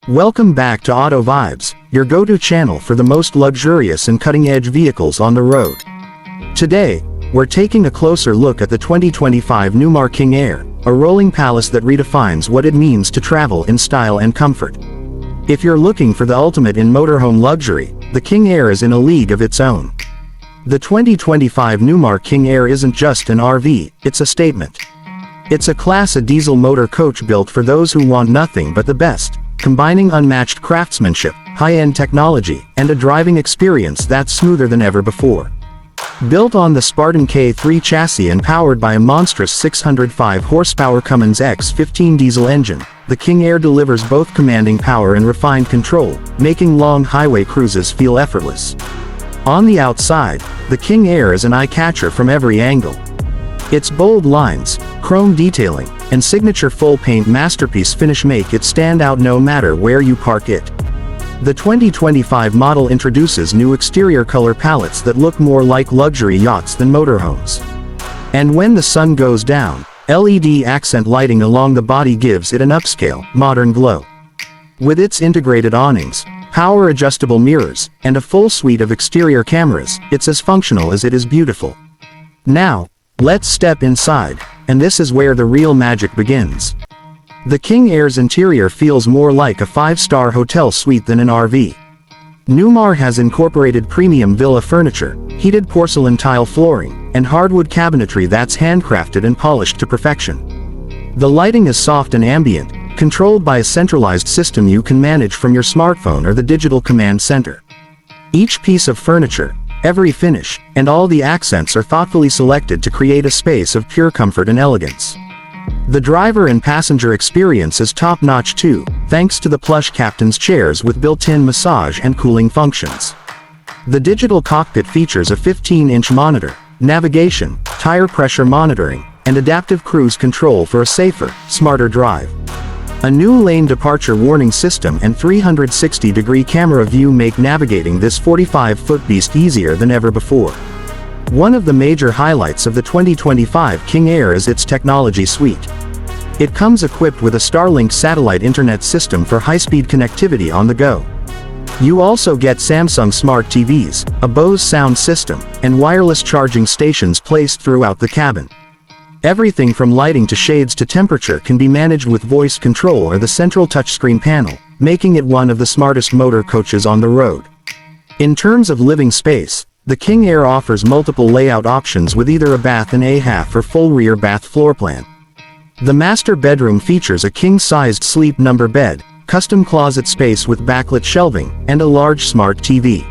Welcome back to Auto Vibes, your go-to channel for the most luxurious and cutting-edge vehicles on the road. Today, we're taking a closer look at the 2025 Newmar King Aire, a rolling palace that redefines what it means to travel in style and comfort. If you're looking for the ultimate in motorhome luxury, the King Aire is in a league of its own. The 2025 Newmar King Aire isn't just an RV, it's a statement. It's a Class A diesel motor coach built for those who want nothing but the best, combining unmatched craftsmanship, high-end technology, and a driving experience that's smoother than ever before. Built on the Spartan K3 chassis and powered by a monstrous 605 horsepower Cummins X15 diesel engine, the King Aire delivers both commanding power and refined control, making long highway cruises feel effortless. On the outside, the King Aire is an eye-catcher from every angle. Its bold lines, chrome detailing, and signature full-paint masterpiece finish make it stand out no matter where you park it. The 2025 model introduces new exterior color palettes that look more like luxury yachts than motorhomes. And when the sun goes down, LED accent lighting along the body gives it an upscale, modern glow. With its integrated awnings, power-adjustable mirrors, and a full suite of exterior cameras, it's as functional as it is beautiful. Now, let's step inside, and this is where the real magic begins. The King Aire's interior feels more like a five-star hotel suite than an RV. Newmar has incorporated premium villa furniture, heated porcelain tile flooring, and hardwood cabinetry that's handcrafted and polished to perfection. The lighting is soft and ambient, controlled by a centralized system you can manage from your smartphone or the digital command center. Each piece of furniture, every finish, and all the accents are thoughtfully selected to create a space of pure comfort and elegance. The driver and passenger experience is top-notch too, thanks to the plush captain's chairs with built-in massage and cooling functions. The digital cockpit features a 15-inch monitor, navigation, tire pressure monitoring, and adaptive cruise control for a safer, smarter drive. A new lane departure warning system and 360-degree camera view make navigating this 45-foot beast easier than ever before. One of the major highlights of the 2025 King Aire is its technology suite. It comes equipped with a Starlink satellite internet system for high-speed connectivity on the go. You also get Samsung smart TVs, a Bose sound system, and wireless charging stations placed throughout the cabin. Everything from lighting to shades to temperature can be managed with voice control or the central touchscreen panel, making it one of the smartest motor coaches on the road. In terms of living space, the King Aire offers multiple layout options with either a bath and a half or full rear bath floor plan. The master bedroom features a king-sized sleep number bed, custom closet space with backlit shelving, and a large smart TV.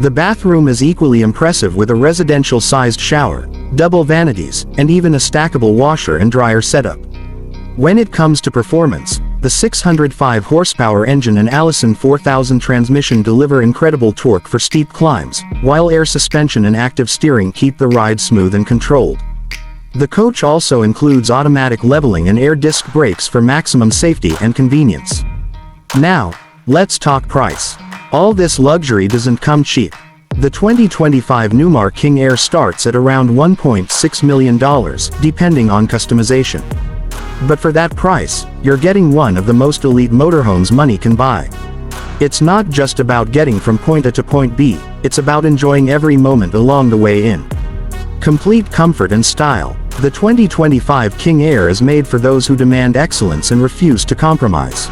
The bathroom is equally impressive with a residential-sized shower, double vanities, and even a stackable washer and dryer setup. When it comes to performance, the 605 horsepower engine and Allison 4000 transmission deliver incredible torque for steep climbs, while air suspension and active steering keep the ride smooth and controlled. The coach also includes automatic leveling and air disc brakes for maximum safety and convenience. Now, let's talk price. All this luxury doesn't come cheap. The 2025 Newmar King Aire starts at around $1.6 million, depending on customization. But for that price, you're getting one of the most elite motorhomes money can buy. It's not just about getting from point A to point B, it's about enjoying every moment along the way in. Complete comfort and style, the 2025 King Aire is made for those who demand excellence and refuse to compromise.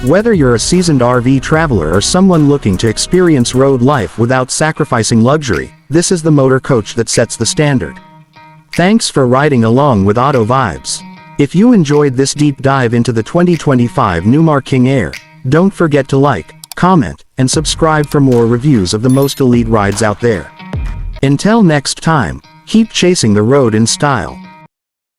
Whether you're a seasoned RV traveler or someone looking to experience road life without sacrificing luxury, this is the motor coach that sets the standard. Thanks for riding along with Auto Vibes. If you enjoyed this deep dive into the 2025 Newmar King Aire, don't forget to like, comment, and subscribe for more reviews of the most elite rides out there. Until next time, keep chasing the road in style.